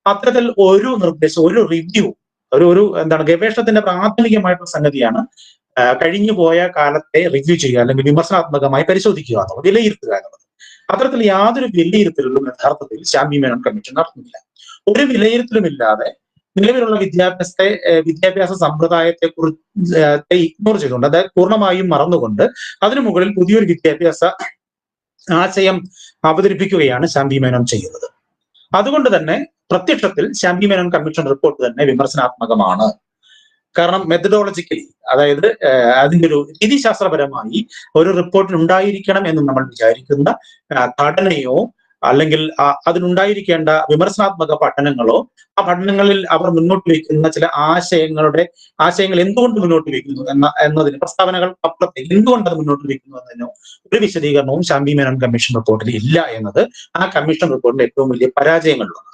അത്തരത്തിൽ ഒരു നിർദ്ദേശം, ഒരു റിവ്യൂ, ഒരു എന്താണ് ഗവേഷണത്തിന്റെ പ്രാഥമികമായിട്ടുള്ള സംഗതിയാണ് കഴിഞ്ഞു പോയ കാലത്തെ റിവ്യൂ ചെയ്യുക, അല്ലെങ്കിൽ വിമർശനാത്മകമായി പരിശോധിക്കുക എന്നുള്ളത്, വിലയിരുത്തുക എന്നുള്ളത്. അത്തരത്തിൽ യാതൊരു വിലയിരുത്തലും യഥാർത്ഥത്തിൽ ശാന്തി മേനോൻ കമ്മീഷൻ നടത്തുന്നില്ല. ഒരു വിലയിരുത്തലുമില്ലാതെ നിലവിലുള്ള വിദ്യാഭ്യാസ സമ്പ്രദായത്തെ കുറിച്ച് ഇഗ്നോർ ചെയ്തുകൊണ്ട്, അതായത് പൂർണ്ണമായും മറന്നുകൊണ്ട് അതിനു മുകളിൽ പുതിയൊരു വിദ്യാഭ്യാസ ആശയം അവതരിപ്പിക്കുകയാണ് ശാന്തി മേനോൻ ചെയ്യുന്നത്. അതുകൊണ്ട് തന്നെ പ്രത്യക്ഷത്തിൽ ശാന്തി മേനോൻ കമ്മീഷൻ റിപ്പോർട്ട് തന്നെ വിമർശനാത്മകമാണ്. കാരണം മെത്തഡോളജിക്കലി, അതായത് അതിന്റെ ഒരു രീതിശാസ്ത്രപരമായി ഒരു റിപ്പോർട്ടിൽ ഉണ്ടായിരിക്കണം എന്ന് നമ്മൾ വിചാരിക്കുന്ന ഘടനയോ അല്ലെങ്കിൽ അതിനുണ്ടായിരിക്കേണ്ട വിമർശനാത്മക പഠനങ്ങളോ, ആ പഠനങ്ങളിൽ അവർ മുന്നോട്ട് വയ്ക്കുന്ന ചില ആശയങ്ങൾ എന്തുകൊണ്ട് മുന്നോട്ട് വയ്ക്കുന്നു എന്നതിന് പ്രസ്താവനകൾ അപ്പുറത്തേക്ക് എന്തുകൊണ്ട് അത് മുന്നോട്ട് വയ്ക്കുന്നു എന്നതിനോ ഒരു വിശദീകരണവും ശാന്തി മേനോൻ കമ്മീഷൻ റിപ്പോർട്ടിൽ ഇല്ല എന്നത് ആ കമ്മീഷൻ റിപ്പോർട്ടിന്റെ ഏറ്റവും വലിയ പരാജയങ്ങളിലൊന്നാണ്.